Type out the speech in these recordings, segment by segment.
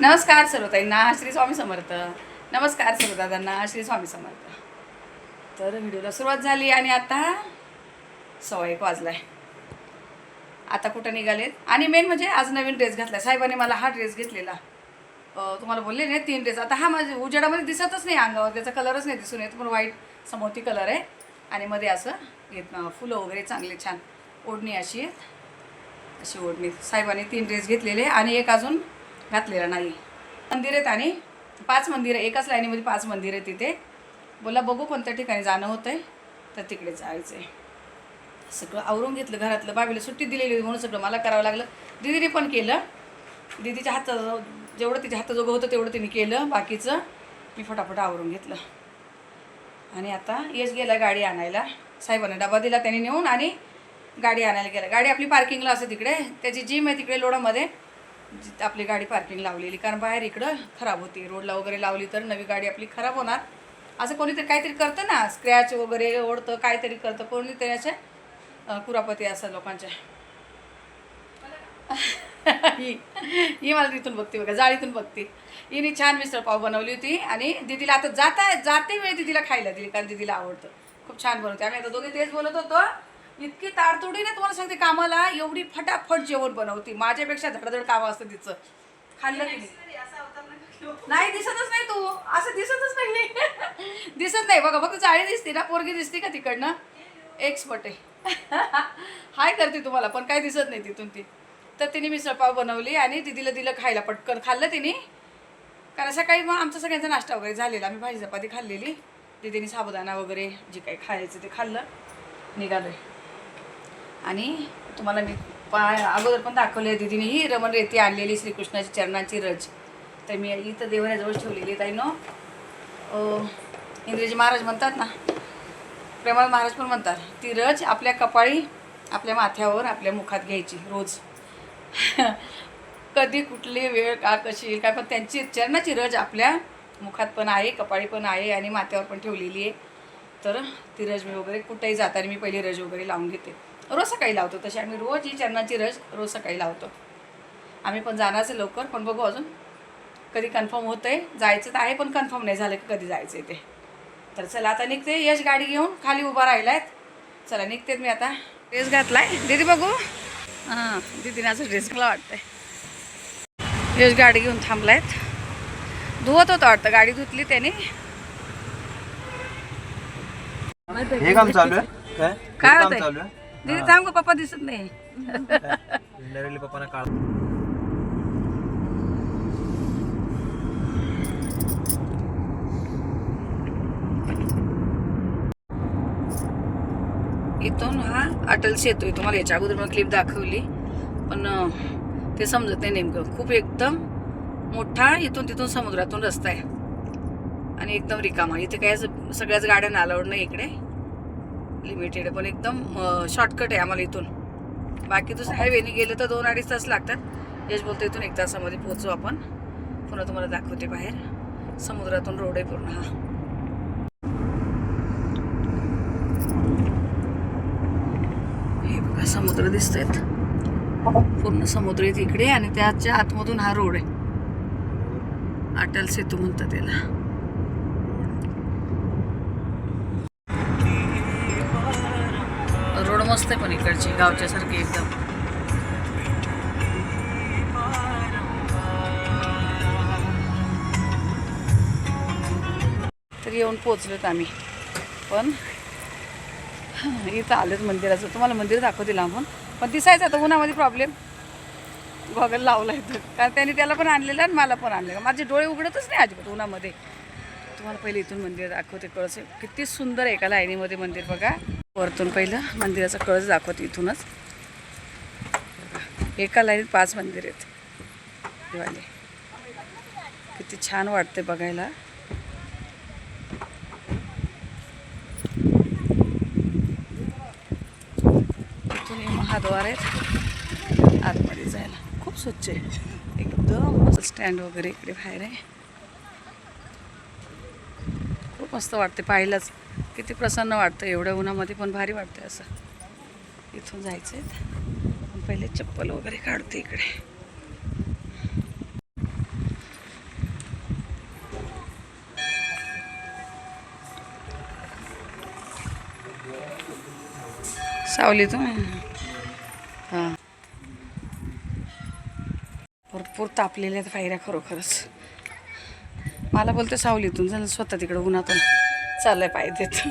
नमस्कार सर्वताईंना श्री स्वामी समर्थ. नमस्कार सर्व दादांना श्री स्वामी समर्थ. तर व्हिडिओला सुरुवात झाली आणि आता 1:15 वाजलाय. आता कुठं निघालेत आणि मेन म्हणजे आज नवीन ड्रेस घातला. साहेबांनी मला हा ड्रेस घेतलेला. तुम्हाला बोलले नाही 3 ड्रेस. आता हा माझ्या उजेडामध्ये दिसतच नाही अंगावर, त्याचा कलरच नाही दिसून येत. पण व्हाईट समोती कलर आहे आणि मध्ये असं येत फुलं वगैरे चांगले छान. ओढणी अशी आहेत, अशी ओढणी. साहेबांनी 3 ड्रेस घेतलेले आणि एक अजून घातलेला नाही. मंदिर आहेत आणि 5 मंदिरं, एकाच लाईनीमध्ये 5 मंदिरं आहेत तिथे. बोला बघू कोणत्या ठिकाणी जाणं होतं आहे तर तिकडे जायचं आहे. सगळं आवरून घेतलं घरातलं. बाबीला सुट्टी दिलेली म्हणून सगळं मला करावं लागलं. दीदीने पण केलं. दीदीच्या हातात जेवढं तिच्या हाताजोगं होतं तेवढं तिने केलं. बाकीचं मी फटाफट आवरून घेतलं. आणि आता यश गेला गाडी आणायला. साहेबांना डबा दिला त्याने नेऊन आणि गाडी आणायला गेला. गाडी आपली पार्किंगला असते तिकडे. त्याची जिम आहे तिकडे लोडामध्ये. आपली गाडी पार्किंग लावलेली, कारण बाहेर इकडं खराब होती. रोडला वगैरे लावली तर नवी गाडी आपली खराब होणार. असं कोणीतरी काहीतरी करतं ना, स्क्रॅच वगैरे ओढतं, काहीतरी करतं कोणीतरी. अशा कुरापती असं लोकांच्या. ही मला तिथून बघते बघा, जाळीतून बघते. हिने छान मिसळ पाव बनवली होती आणि दीदीला आता जाते वेळ दीदीला खायला दिली, कारण दीदीला आवडतं. खूप छान बनवते. आम्ही आता दोघे तेच बोलत होतो. इतकी ताडतोडी ना तुम्हाला सांगते कामाला, एवढी फटाफट जेवण बनवती. माझ्यापेक्षा धडधड कामं असतं तिचं. खाल्लं की नाही दिसतच नाही. तू असं दिसतच नाही. दिसत नाही बघा, फक्त जाळी दिसते ना. पोरगी दिसते का तिकडनं? एक्सपर्ट आहे. हाय करते तुम्हाला, पण काय दिसत नाही तिथून ती. तर तिने मिसळपाव बनवली आणि दीदीला दिलं खायला. पटकन खाल्लं तिने, कारण सकाळी मग आमचा सगळ्यांचा नाश्ता वगैरे झालेला. आम्ही भाजी चपाती खाल्लेली. दीदीने साबुदाणा वगैरे जे काही खायचं ते खाल्लं. निघालोय. आणि तुम्हाला मी अगोदर पण दाखवले. दीदीने ही रमण रेती आणलेली श्रीकृष्णाची चरणांची रज. तर मी इथं देवऱ्याजवळ ठेवलेली. ताई नो इंग्रजी महाराज म्हणतात ना, प्रेमाळ महाराज पण म्हणतात. ती रज आपल्या कपाळी, आपल्या माथ्यावर, आपल्या मुखात घ्यायची रोज. कधी कुठली वेळ का कशी येईल काय, पण त्यांची चरणाची रज आपल्या मुखात पण आहे, कपाळी पण आहे आणि माथ्यावर पण ठेवलेली आहे. तर ती रज मी वगैरे कुठेही जाताना मी पहिली रज वगैरे लावून घेते. रोज सकाळी लावतो. तशी आम्ही रोज ही चरणाची रज रोज सकाळी लावतो. आम्ही पण जाणारच लवकर, पण बघू अजून कधी कन्फर्म होतं आहे. जायचं तर आहे, पण कन्फर्म नाही झालं की कधी जायचं आहे ते. तर चला आता निघते. यश गाडी घेऊन खाली उभा राहिला आहेत. चला निघतेच मी आता. ड्रेस घातला आहे दीदी, बघू. हां, दीदीने असं ड्रेस मला वाटतं आहे. यश गाडी घेऊन थांबला आहेत. धुवत होतं वाटतं, गाडी धुतली त्याने. हे काम चालू आहे काय होतंय दीदी? थांब गं, पप्पा दिसत नाही. पप्पाना काळ इथून हा अटल सेतू आहे. तुम्हाला याच्या अगोदर मला क्लिप दाखवली, पण ते समजत नाही नेमकं. खूप एकदम मोठा इथून तिथून समुद्रातून रस्ता आहे आणि एकदम रिकामा. इथे काय सगळ्याच गाड्यांना अलाउड नाही इकडे, लिमिटेड. पण एकदम शॉर्टकट आहे आम्हाला इथून. बाकी दुसऱ्या हायवेने गेलं तर 2-2.5 तास लागतात. यश बोलतो इथून 1 तासामध्ये पोहोचू आपण. पुन्हा तुम्हाला दाखवते बाहेर. समुद्रातून रोड आहे पूर्ण हा. हे बघा समुद्र दिसतायत, पूर्ण समुद्र आहे तिकडे आणि त्याच्या आतमधून हा रोड आहे. अटल सेतू म्हणतात त्याला. रोड मस्त आहे पण इकडची, गावच्या सारखी एकदम. तर येऊन पोचलोत आम्ही. पण इथं आलोत मंदिराचं. तुम्हाला मंदिर दाखवते लांबून, पण दिसायचं आता उन्हामध्ये प्रॉब्लेम. गॉगल लावला येतं, कारण त्याने त्याला पण आणलेलं आणि मला पण आणलेलं. माझे डोळे उघडतच नाही अजिबात उन्हामध्ये. तुम्हाला पहिले इथून मंदिर दाखवते. कळस किती सुंदर आहे, एका लाईनीमध्ये मंदिर बघा. वरतून पहिलं मंदिराचा कळस दाखवते इथूनच. एका लाईनीत 5 मंदिर आहेत दिवाले. किती छान वाटते बघायला. इथून महाद्वार आहेत आतमध्ये जायला. खूप स्वच्छ आहे एकदम. स्टँड वगैरे इकडे बाहेर आहे. खूप मस्त वाटते पाहिलंच. किती प्रसन्न वाटतं एवढ्या उन्हामध्ये, पण भारी वाटतं असं. इथून जायचं आहे, पण पहिले चप्पल वगैरे काढते इकडे. सावलीतून हां भरपूर तापलेल्या आहेत पायऱ्या खरोखरच. मला बोलते सावलीतून झालं, स्वतः तिकडं उन्हातून चाललंय पाय देत.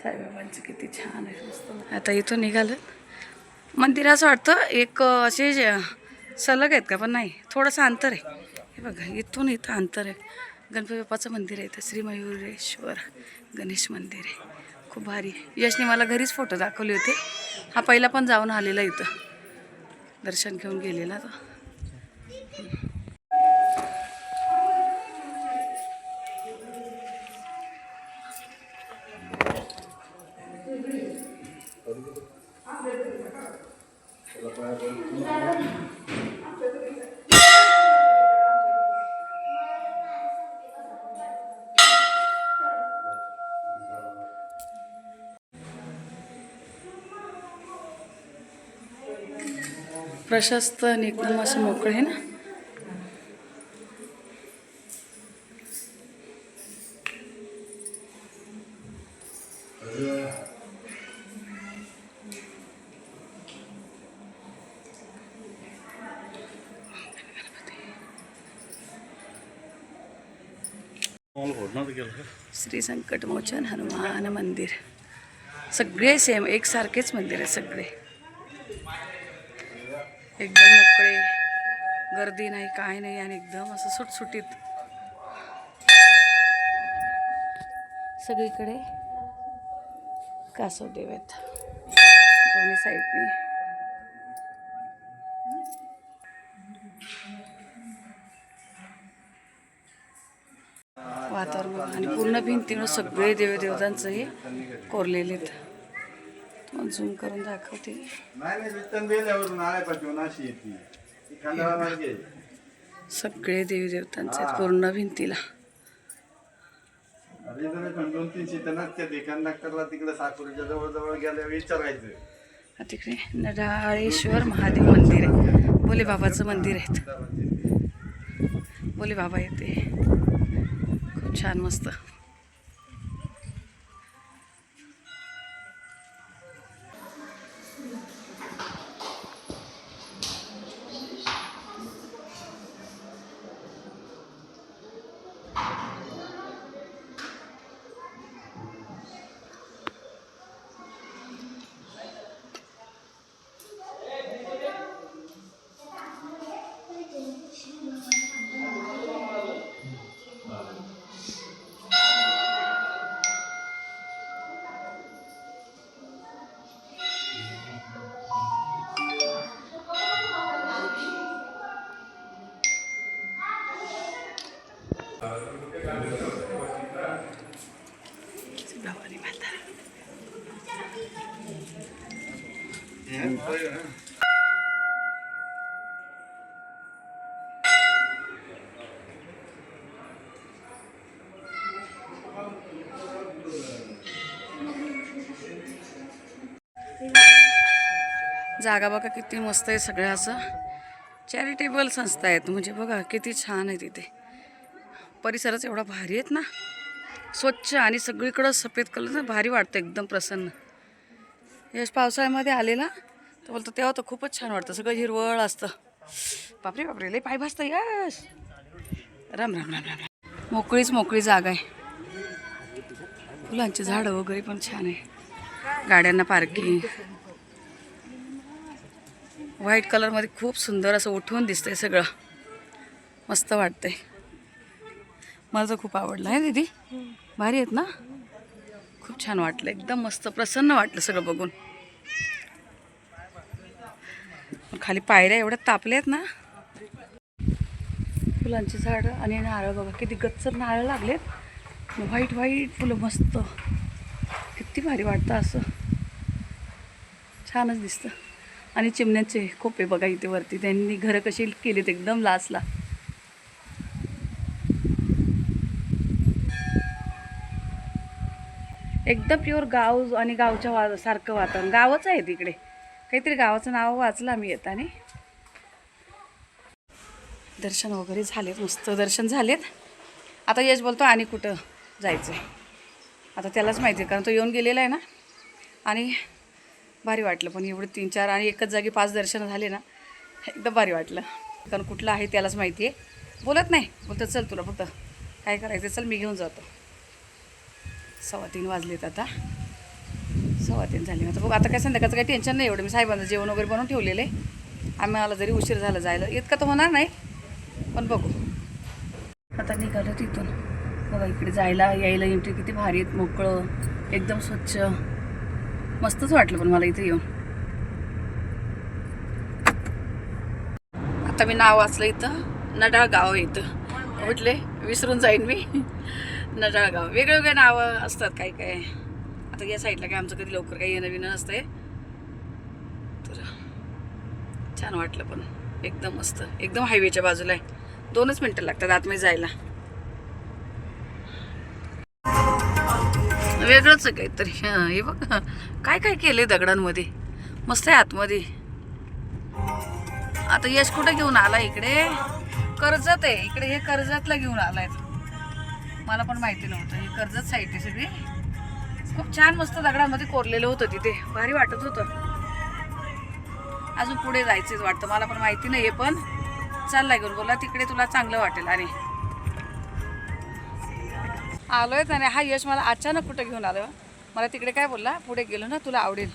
साईबाबांचं किती छान आहे मस्त. आता इथून निघालं मंदिर असं वाटतं एक असे सलग आहेत का, पण नाही थोडंसं अंतर आहे. हे बघा इथून इथं अंतर आहे. गणपती बाप्पाचं मंदिर आहे इथं, श्री मयुरेश्वर गणेश मंदिर आहे. खूप भारी. यशने मला घरीच फोटो दाखवले होते. हा पहिला पण जाऊन आलेला इथं, दर्शन घेऊन गेलेला तो. प्रशस्त आणि एकदम असं मोकळं आहे ना. श्री संकटमोचन हनुमान मंदिर. सगळे सेम एकसारखेच मंदिर आहे सगळे. एकदम मोकळे, गर्दी नाही काय नाही आणि एकदम असं सुटसुटीत. सगळीकडे कासवदेव आहेत दोन्ही साईडनी. वातावरण आणि पूर्ण भिंतीवर सगळे देवदेवतांचं हे कोरलेले आहेत. तुम्हाला झूम करून दाखवते. सगळे देवी देवतांचे आहेत पूर्ण भिंतीला. तिकडे नडाळेश्वर महादेव मंदिर आहे. भोले बाबाचं मंदिर आहे. भोले बाबा येते खूप छान मस्त. भवानी माता. जागा बघा किती मस्त आहे. सगळ्या असं चॅरिटेबल संस्था आहेत. म्हणजे बघा किती छान आहे तिथे. परिसरच एवढा भारी आहेत ना, स्वच्छ आणि सगळीकडं सफेद कलर. भारी वाटतं एकदम प्रसन्न. यश पावसाळ्यामध्ये आलेला तर बोलतो तेव्हा तर खूपच छान वाटतं. सगळं हिरवळ असतं. बापरे बापरे लई पाय भासतं. यश राम राम राम राम राम. मोकळीच मोकळी जागा आहे. फुलांची झाडं वगैरे पण छान आहे. गाड्यांना पार्किंग. व्हाईट कलरमध्ये खूप सुंदर असं उठून दिसतंय सगळं. मस्त वाटतंय. मला तर खूप आवडलं आहे दीदी. भारी आहेत ना. खूप छान वाटलं. एकदम मस्त प्रसन्न वाटलं सगळं बघून. खाली पायऱ्या एवढ्या तापल्या आहेत ना. फुलांची झाडं आणि नारळ बघा किती गच्चर नारळ लागलेत. व्हाईट व्हाईट फुलं मस्त. किती भारी वाटतं असं. छानच दिसतं. आणि चिमण्याचे खोपे बघा इथे वरती. त्यांनी घरं कशी केलीत एकदम लासला. एकदम प्युअर गाव आणि गावच्या सारखं वातावरण. गावच आहे तिकडे, काहीतरी गावाचं नाव वाचलं आम्ही येताना. दर्शन वगैरे झालेत, मस्त दर्शन झालेत. आता यश बोलतो आणि कुठं जायचं आहे, आता त्यालाच माहिती आहे, कारण तो येऊन गेलेला आहे ना. आणि भारी वाटलं पण एवढं 3-4 आणि एकच जागी 5 दर्शनं झाले ना, एकदम भारी वाटलं. कारण कुठलं आहे त्यालाच माहिती आहे. बोलत नाही, बोलतं चल तुला फक्त काय करायचं चल मी घेऊन जातो. 3:15 वाजलेत आता, 3:15 झाले. आता बघ, आता काय संध्याकाळचं काही टेन्शन नाही एवढं. मी साहेबांचं जेवण वगैरे बनवून ठेवलेलं आहे. आम्हाला जरी उशीर झाला जायला, इतका तर होणार नाही पण बघू. आता निघालो तिथून. बघा इकडे जायला यायला एंट्री किती भारी आहेत, मोकळं एकदम स्वच्छ, मस्तच वाटलं पण मला इथे येऊन. आता मी नाव वाचलं इथं, नडाळ गाव आहे इथं. म्हटले विसरून जाईन मी. नडाळ गाव, वेगवेगळे नावं असतात काही काय. आता या साईडला काय आमचं कधी लवकर काही येणं विणं नसतंय. तर छान वाटलं पण एकदम मस्त, एकदम हायवेच्या बाजूला आहे. 2च मिनटं लागतात आतमध्ये जायला. वेगळंच आहे काहीतरी. हे बघ काय काय केले दगडांमध्ये, मस्त आहे आतमध्ये. आता यश कुठं घेऊन आला इकडे, कर्जत आहे इकडे. हे कर्जतला घेऊन आलाय, मला पण माहिती नव्हतं. हे कर्जत साईड आहे सगळी. खूप छान मस्त दगडांमध्ये कोरलेलं होतं तिथे, भारी वाटत होतं. अजून पुढे जायचंच वाटतं, मला पण माहिती नाही. हे पण चाललाय घेऊन, बोला तिकडे तुला चांगलं वाटेल. आणि आलोय त्याने हा यश मला अचानक कुठं घेऊन आलो. मला तिकडे काय बोलला, पुढे गेलो ना तुला आवडेल.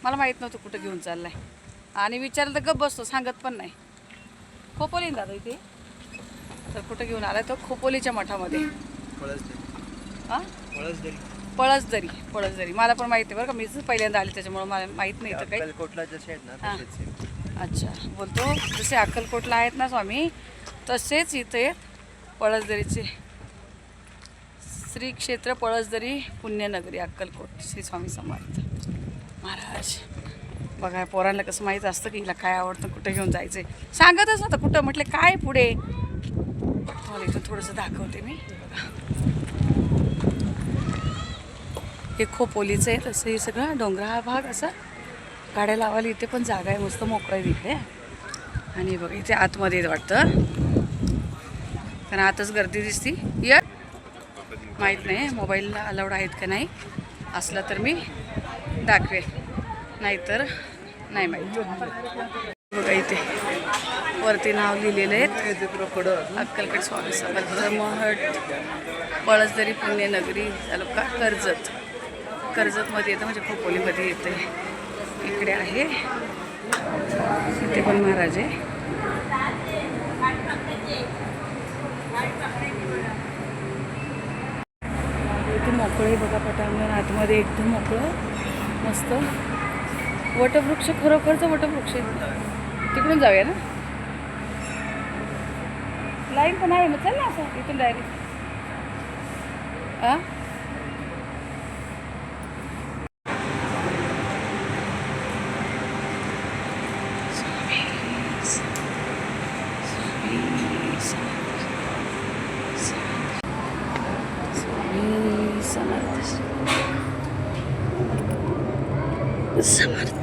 मला माहीत नव्हतं कुठं घेऊन चाललाय. आणि विचारलं तर गप बसतो, सांगत पण नाही. खोपोली दादा इथे, तर कुठं घेऊन आलाय तो, खोपोलीच्या मठामध्ये. हां पळसदरी. मला पण माहिती आहे बरं का, मीच पहिल्यांदा आली त्याच्यामुळे मला माहीत नाही तर काही. हां अच्छा, बोलतो जसे अक्कलकोटला आहेत ना स्वामी, तसेच इथे पळसदरीचे श्री क्षेत्र पळसदरी पुण्यनगरी अक्कलकोट श्री स्वामी समर्थ महाराज. बघा पोरांना कसं माहीत असतं की हिला काय आवडतं, कुठं घेऊन जायचं आहे. सांगतच नव्हतं कुठं, म्हटलं काय पुढे. तुम्हाला इथून थोडंसं दाखवते मी. बघा हे खोपोलीचं आहे, तसं हे सगळं डोंगरा हा भाग. असं गाड्या लावायला इथे पण जागा आहे, मस्त मोकळं आहे इथे. आणि बघा इथे आतमध्ये वाटतं, कारण आतच गर्दी दिसती. या माहीत नाही मोबाईलला अलाउड आहेत का नाही, असलं तर मी दाखवेन, नाहीतर नाही माहीत. बघा इथे वरती नाव लिहिलेलं आहे, अक्कलकोट स्वामी समर्थ महट पळसदरी पुण्यनगरी तालुका कर्जत. कर्जतमध्ये येतं म्हणजे खोपोलीमध्ये येते. इकडे आहे, इथे पण महाराज आहे. इथे मोकळं आहे बघा पटांगण, आतमध्ये एकदम मोकळं मस्त. वटवृक्ष, खरोखरचं वटवृक्ष आहे. तिकडून जाऊया ना, लाईन पण आहे. मग चल ना असं इथून डायरेक्ट. समर्थ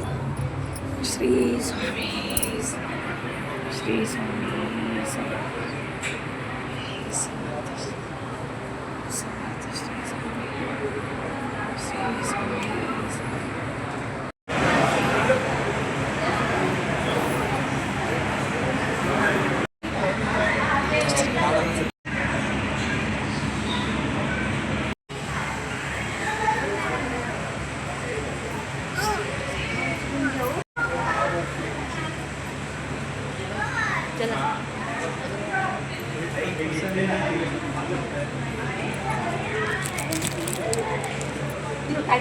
श्री स्वामी श्री स्वामी समर्थ समर्थ श्री स्वामी. काय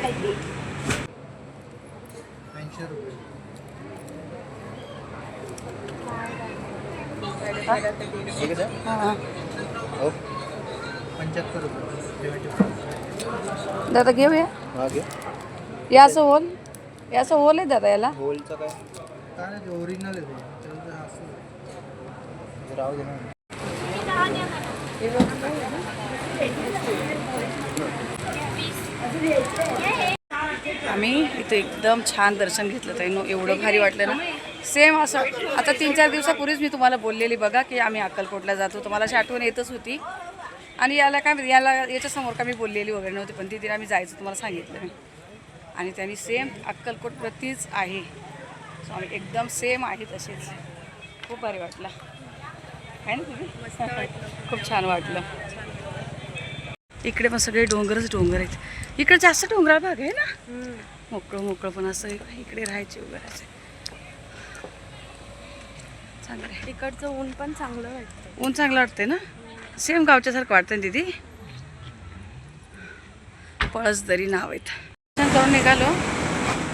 काय 80 रुपये. हां हो 75 रुपये. दादा घेऊया. हा घे. हे असं होल, हे असं होल आहे दादा याला. होलचं काय काय ओरिजिनल आहे ते, असं राहू दे ना. हे इथे एकदम छान दर्शन घेतलं ताईंनो, एवढं भारी वाटलं ना. सेम असं आता 3-4 दिवसापूर्वीच मी तुम्हाला बोललेली बघा की आम्ही अक्कलकोटला जातो, तर मला अशी आठवण येतच होती. आणि याच्यासमोर का मी बोललेली वगैरे नव्हती, पण तिथे आम्ही जायचं तुम्हाला सांगितलं मी. आणि त्यांनी सेम अक्कलकोट प्रतीच आहे, स्वामी एकदम सेम आहे तसेच. खूप भारी वाटलं आहे ना तुम्ही. खूप छान वाटलं. इकडे पण सगळे डोंगरच डोंगर आहेत. इकडे जास्त डोंगराळ भाग आहे ना, मोकळं पण असं इकडे राहायचे वगैरे असे चांगलं आहे. तिकडचं ऊन पण चांगलं वाटतं. ऊन चांगलं वाटतंय ना, सेम गावच्यासारखं वाटतं ना दीदी. पळसदरी नाव आहेत. दर्शन करून निघालो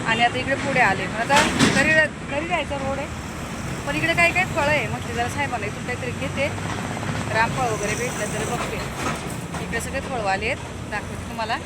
आणि आता इकडे पुढे आले. पण आता घरी जायचा रोड आहे, पण इकडे काही काही फळं आहे. मग ते जरा साहेबांना इथून काहीतरी घेते, रामफळ वगैरे भेटलं तर बघते. इकडे सगळे फळवाले आहेत, दाखवते तुम्हाला.